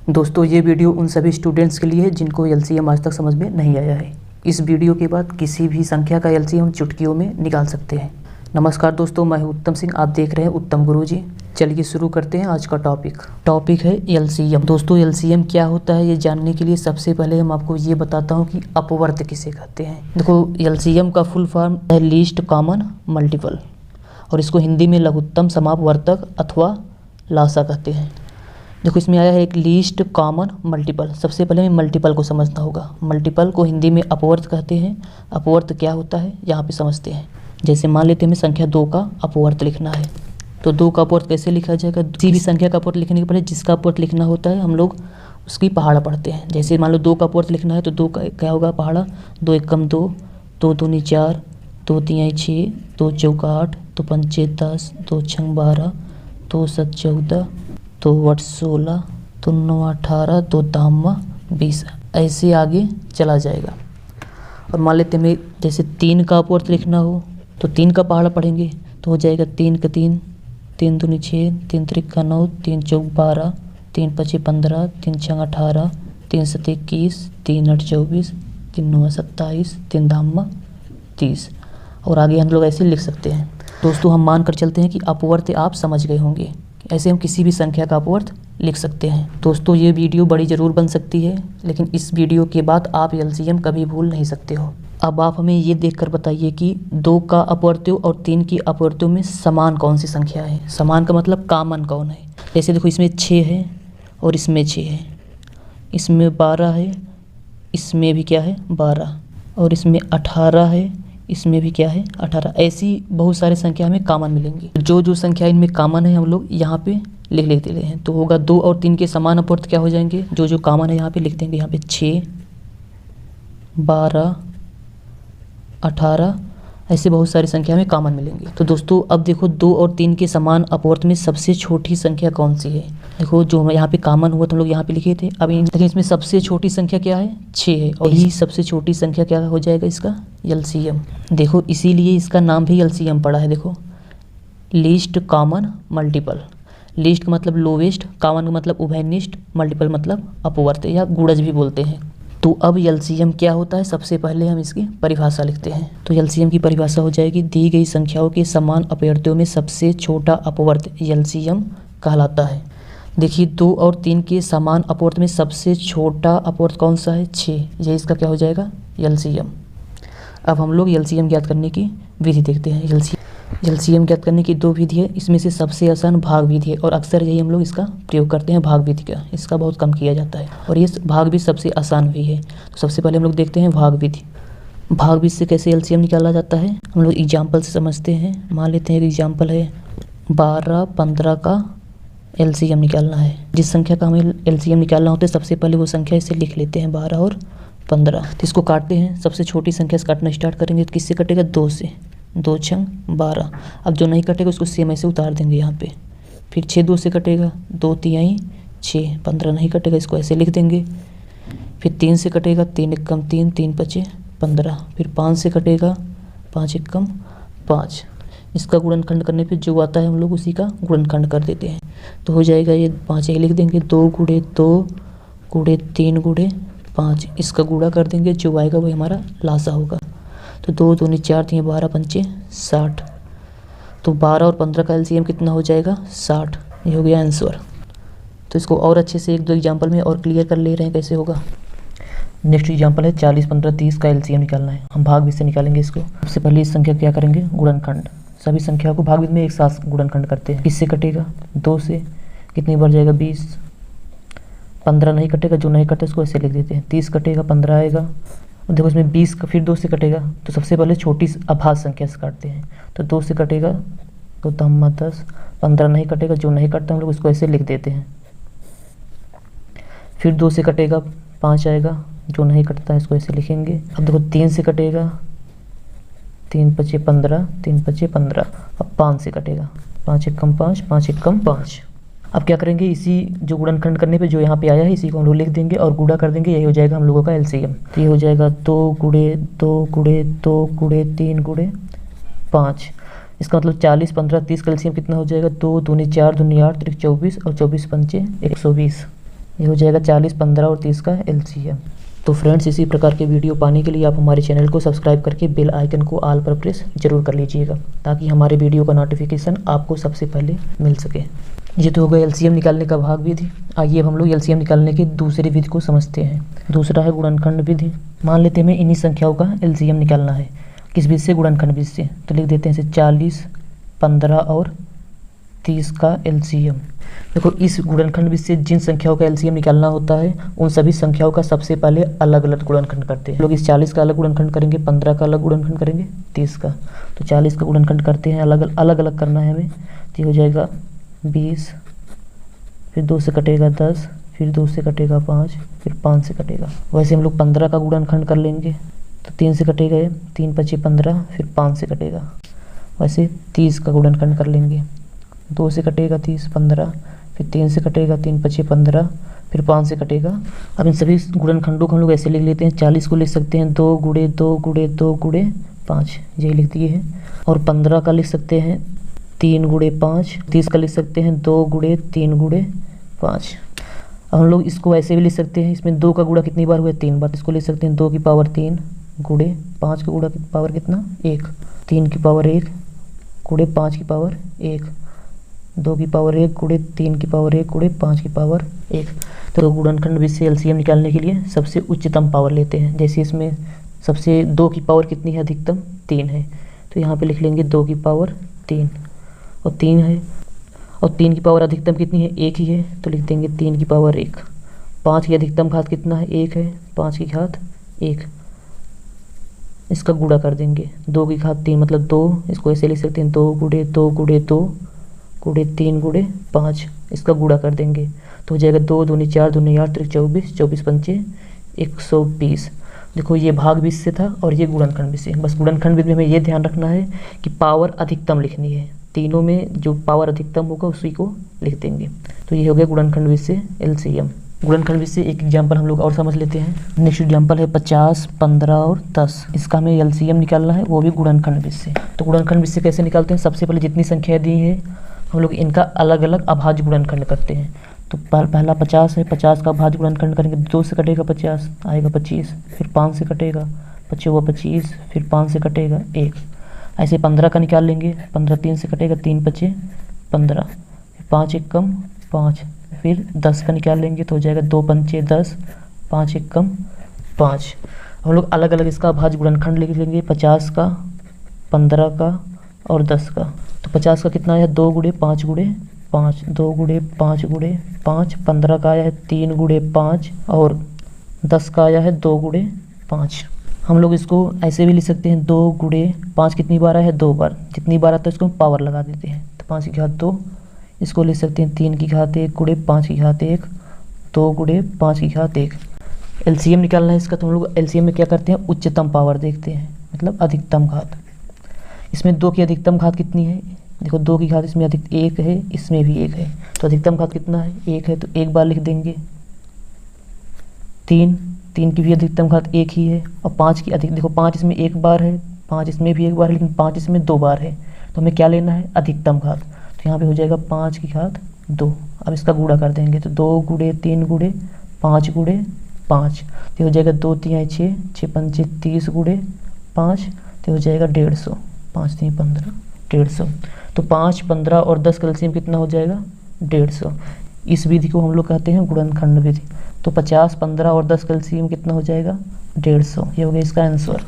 दोस्तों ये वीडियो उन सभी स्टूडेंट्स के लिए है जिनको एलसीएम आज तक समझ में नहीं आया है। इस वीडियो के बाद किसी भी संख्या का एलसीएम चुटकियों में निकाल सकते हैं। नमस्कार दोस्तों, मैं हूं उत्तम सिंह, आप देख रहे हैं उत्तम गुरुजी। चलिए शुरू करते हैं आज का टॉपिक है एलसीएम। दोस्तों एलसीएम क्या होता है ये जानने के लिए सबसे पहले हम आपको ये बताता हूँ कि अपवर्त किसे कहते हैं। देखो एलसीएम का फुल फॉर्म है लीस्ट कॉमन मल्टीपल, और इसको हिंदी में लघुत्तम समापवर्तक अथवा लासा कहते हैं। देखो इसमें आया है एक लीस्ट कॉमन मल्टीपल। सबसे पहले हमें मल्टीपल को समझना होगा। मल्टीपल को हिंदी में अपवर्त कहते हैं। अपवर्त क्या होता है यहाँ पे समझते हैं। जैसे मान लेते हैं हमें संख्या 2 का अपवर्त लिखना है, तो 2 का अपवर्त कैसे लिखा जाएगा। किसी भी संख्या का अपवर्त लिखने के पहले जिसका अपवर्त लिखना होता है हम लोग उसकी पहाड़ा पढ़ते हैं। जैसे मान लो 2 का अपवर्त लिखना है तो 2 का क्या होगा पहाड़ा, 2 एकम 2, 2 दूनी 4, 2 तिहाई 6, 2 चौका 8, 2 पंचे 10, 2 छंग 12, 2 सत 14, 2 वट 16, 2 9 18, 2 दामा 20, ऐसे आगे चला जाएगा। और मान लेते हैं जैसे 3 का अपवर्त लिखना हो तो 3 का पहाड़ा पढ़ेंगे तो हो जाएगा 3 का 3, 3 दूनी 6, 3 त्रिका 9, 3 चौक 12, 3 पचे 15, 3 छंग 18, 3 सत 21, 3 8 24, 3 9 27, 3 दामा 30, और आगे हम लोग ऐसे लिख सकते हैं। दोस्तों हम मान कर चलते हैं कि अपवर्त आप समझ गए होंगे। ऐसे हम किसी भी संख्या का अपवर्त लिख सकते हैं। दोस्तों ये वीडियो बड़ी ज़रूर बन सकती है, लेकिन इस वीडियो के बाद आप एलसीएम कभी भूल नहीं सकते हो। अब आप हमें ये देखकर बताइए कि 2 का अपवर्त्यों और 3 की अपवर्त्यों में समान कौन सी संख्या है। समान का मतलब कॉमन कौन है। जैसे देखो इसमें 6 है और इसमें 6 है, इसमें 12 है, इसमें भी क्या है 12, और इसमें 18 है, इसमें भी क्या है 18। ऐसी बहुत सारी संख्या हमें कॉमन मिलेंगी। जो संख्या इनमें कॉमन है हम लोग यहाँ पे लिख लेते हैं। तो होगा 2 और 3 के समान अपवर्त क्या हो जाएंगे, जो कॉमन है यहाँ पे लिख देंगे। यहाँ पे 6, 12, 18, ऐसे बहुत सारी संख्या में कॉमन मिलेंगी। तो दोस्तों अब देखो 2 और 3 के समान अपवर्त में सबसे छोटी संख्या कौन सी है। देखो जो यहाँ पे कॉमन हुआ तो हम लोग यहाँ पे लिखे थे। अब लेकिन इसमें सबसे छोटी संख्या क्या है 6 है, और यही सबसे छोटी संख्या क्या हो जाएगा इसका एलसीएम। देखो इसीलिए इसका नाम भी एलसीएम पड़ा है। देखो लीस्ट कॉमन मल्टीपल। लीस्ट का मतलब लोवेस्ट, कॉमन का मतलब उभयनिष्ठ, मल्टीपल मतलब अपवर्त या गुणज भी बोलते हैं। तो अब एलसीएम क्या होता है, सबसे पहले हम इसकी परिभाषा लिखते हैं। तो एलसीएम की परिभाषा हो जाएगी दी गई संख्याओं के समान अपवर्त्यों में सबसे छोटा अपवर्त एलसीएम कहलाता है। देखिए 2 और 3 के समान अपवर्त में सबसे छोटा अपवर्त कौन सा है 6, यह इसका क्या हो जाएगा एलसीएम। अब हम लोग एलसीएम ज्ञात करने की विधि देखते हैं। एलसीएम ज्ञात करने की 2 विधि है। इसमें से सबसे आसान भाग विधि है, और अक्सर यही हम लोग इसका प्रयोग करते हैं भाग विधि का। इसका बहुत कम किया जाता है, और ये भाग भी सबसे आसान भी है। तो सबसे पहले हम लोग देखते हैं भाग विधि। भाग विधि से कैसे एलसीएम निकाला जाता है हम लोग एग्जाम्पल से समझते हैं। मान लेते हैं एक एग्जाम्पल है 12, 15 का एलसीएम निकालना है। जिस संख्या का हमें एलसीएम निकालना होता है सबसे पहले वो संख्या इसे लिख लेते हैं 12 और 15। तो इसको काटते हैं। सबसे छोटी संख्या से काटना स्टार्ट करेंगे तो किससे कटेगा 2 से, 2 छंग 12। अब जो नहीं कटेगा उसको सेम ऐसे उतार देंगे यहाँ पे। फिर 6 2 से कटेगा, 2 तिहाई 6, 15 नहीं कटेगा, इसको ऐसे लिख देंगे। फिर 3 से कटेगा, 3 एकम 3, 3 पचे 15। फिर 5 से कटेगा, 5 एकम 5। इसका गुणनखंड करने पे जो आता है हम लोग उसी का गुणनखंड कर देते हैं। तो हो जाएगा ये 5 ही लिख देंगे, 2 गुणे 2 गुणे 3 गुणे 5। इसका गुणा कर देंगे, जो आएगा वही हमारा लासा होगा। तो 2 दूनी 4, 3 12 पंचे 60। तो 12 और 15 का एलसीएम कितना हो जाएगा 60। ये हो गया आंसर। तो इसको और अच्छे से 1-2 एग्जाम्पल में और क्लियर कर ले रहे हैं कैसे होगा। नेक्स्ट एग्जाम्पल है 40, 15, 30 का एलसीएम निकालना है। हम भाग विधि से निकालेंगे इसको। सबसे पहले इस संख्या क्या करेंगे गुणनखंड। सभी संख्या को भाग विधि में एक साथ गुणनखंड करते हैं। किससे कटेगा 2 से, कितनी बार जाएगा 20। 15 नहीं कटेगा, जो नहीं कटे उसको ऐसे लिख देते हैं। 30 कटेगा, 15 आएगा। और देखो इसमें 20 का फिर 2 से कटेगा, तो सबसे पहले छोटी अभाज्य संख्या से काटते हैं। तो 2 से कटेगा तो दम्मा 10। 15 नहीं कटेगा, जो नहीं कटता हम लोग उसको ऐसे लिख देते हैं। फिर 2 से कटेगा 5 आएगा, जो नहीं कटता है इसको ऐसे लिखेंगे। अब देखो 3 से कटेगा, 3 पचे 15, 3 पचे 15। अब 5 से कटेगा, 5 एकम 5, 5 एकम 5। अब क्या करेंगे, इसी जो गुणनखंड करने पे जो यहाँ पे आया है इसी को हम लोग लिख देंगे और गुणा कर देंगे। यही हो जाएगा हम लोगों का एलसीएम। तो ये हो जाएगा 2 गुणे 2 गुणे 2 गुणे 3 गुणे 5। इसका मतलब 40, 15, 30 का एलसीएम कितना हो जाएगा 2 दूनी 4 दूनी 8 3 24 और 24 पंचे 120। ये हो जाएगा 40, 15 और 30 का LCM। तो फ्रेंड्स, इसी प्रकार के वीडियो पाने के लिए आप हमारे चैनल को सब्सक्राइब करके बेल आइकन को ऑल पर प्रेस जरूर कर लीजिएगा, ताकि हमारे वीडियो का नोटिफिकेशन आपको सबसे पहले मिल सके। ये तो हो गया LCM निकालने का भाग विधि। आइए अब हम लोग LCM निकालने की दूसरी विधि को समझते हैं। दूसरा है गुणनखंड विधि। मान लेते हैं हमें इन्हीं संख्याओं का LCM निकालना है। किस विधि से? गुणनखंड विधि से। तो लिख देते हैं इसे 40, 15 और 30 का LCM। देखो, इस गुणनखंड विधि से जिन संख्याओं का LCM निकालना होता है उन सभी संख्याओं का सबसे पहले अलग अलग गुणनखंड करते हैं। लोग इस 40 का अलग गुणनखंड करेंगे, 15 का अलग गुणनखंड करेंगे, 30 का। तो 40 का गुणनखंड करते हैं, अलग अलग करना है हमें। तो हो जाएगा 20, फिर 2 से कटेगा 10, फिर 2 से कटेगा 5, फिर 5 से कटेगा। वैसे हम लोग 15 का गुणनखंड कर लेंगे, तो 3 से कटेगा, 3 5 15, फिर 5 से कटेगा। वैसे 30 का गुणनखंड कर लेंगे, 2 से कटेगा 30, 15, फिर 3 से कटेगा, 3 5 15, फिर 5 से कटेगा। अब इन सभी गुणनखंडों को हम लोग ऐसे लिख लेते हैं। 40 को लिख सकते हैं 2 गुणे 2 गुणे 2 गुणे 5, ये लिख दिए हैं। और 15 का लिख सकते हैं 3 गुणे 5। 30 का लिख सकते हैं 2 गुणे 3 गुणे 5। अब हम लोग इसको ऐसे भी लिख सकते हैं, इसमें 2 का गुणा कितनी बार हुआ है? 3 बार। तो इसको लिख सकते हैं 2 की पावर 3 गुणे 5 का गुणा पावर कितना? 1। 3 की पावर 1 गुणे 5 की पावर 1। 2 की पावर 1 गुणे 3 की पावर 1 गुणे 5 की पावर 1। तो गुणनखंड विधि से LCM निकालने के लिए सबसे उच्चतम पावर लेते हैं। जैसे इसमें सबसे 2 की पावर कितनी है? अधिकतम 3 है। तो यहाँ पे लिख लेंगे 2 की पावर 3 और 3 है। और 3 की पावर अधिकतम कितनी है? 1 ही है, तो लिख देंगे 3 की पावर 1। 5 की अधिकतम घात कितना है? 1 है, 5 की घात 1। इसका गुणा कर देंगे, 2 की घात 3 मतलब 2। इसको ऐसे लिख सकते हैं 2 गुणे 2 गुणे 2 गुणे 3 गुणे 5। इसका गुणा कर देंगे तो हो जाएगा 2 दूनी 4 दूनी 8 त्रिक 24, 24 पंचे 120। देखो, ये भाग विधि से था और ये गुणनखंड विधि से। बस गुणनखंड विधि में हमें ये ध्यान रखना है कि पावर अधिकतम लिखनी है। तीनों में जो पावर अधिकतम होगा उसी को लिख देंगे। तो ये हो गया गुणनखंड विधि से LCM। गुणनखंड विधि से एक एग्जाम्पल हम लोग और समझ लेते हैं। नेक्स्ट एग्जाम्पल है 50, 15 और 10। इसका हमें LCM निकालना है, वो भी गुणनखंड विधि से। तो गुणनखंड विधि से कैसे निकालते हैं? सबसे पहले जितनी संख्या दी है हम लोग इनका अलग अलग अभाज्य गुणनखंड करते हैं। तो पहला 50 है, 50 का अभाज्य गुणनखंड करेंगे। 2 से कटेगा 50, आएगा 25, फिर 5 से कटेगा 25, फिर 5 से कटेगा 1। ऐसे 15 का निकाल लेंगे। 15 3 से कटेगा, 3 5 15, 5 1 कम 5। फिर 10 का निकाल लेंगे तो हो जाएगा 2 5 10, 5 1 कम 5। हम लोग अलग अलग इसका अभाज्य गुणनखंड लिख लेंगे, 50 का, 15 का और 10 का। तो 50 का कितना आया? 2 गुणे 5 गुणे 5, 2 गुणे 5 गुणे 5। 15 का आया है 3 गुणे 5 और 10 का आया है 2 गुणे 5। हम लोग इसको ऐसे भी लिख सकते हैं 2 गुणे 5 कितनी बार आया है? 2 बार। जितनी बार आता है उसको पावर लगा देते हैं। तो 5 की घात 2। इसको लिख सकते हैं 3 की घात 1 गुणे 5 की घात 1, 2 गुणे 5 की घात 1। LCM निकालना है इसका, तो हम लोग LCM में क्या करते हैं? उच्चतम पावर देखते हैं, मतलब अधिकतम घात। इसमें 2 की अधिकतम घात कितनी है? देखो, 2 की घात इसमें अधिक 1 है, इसमें भी 1 है। तो अधिकतम घात कितना है? 1 है, तो एक बार लिख देंगे। 3 की भी अधिकतम घात 1 ही है। और 5 की अधिक, देखो 5 इसमें 1 बार है, 5 इसमें भी 1 बार है, लेकिन 5 इसमें 2 बार है। तो हमें क्या लेना है? अधिकतम घात। तो यहाँ पे हो जाएगा 5 की घात 2। अब इसका गुणा कर देंगे तो 2 गुणे 3 गुणे 5 गुणे 5। तो हो जाएगा 2 3 6, 6 5 30 गुणे 5। तो हो जाएगा 150, 5 3 15, 150। तो 5, 15 और 10 का LCM कितना हो जाएगा? 150। इस विधि को हम लोग कहते हैं गुणनखंड विधि। तो 50, 15 और 10 का LCM कितना हो जाएगा? 150। ये हो गया इसका आंसर।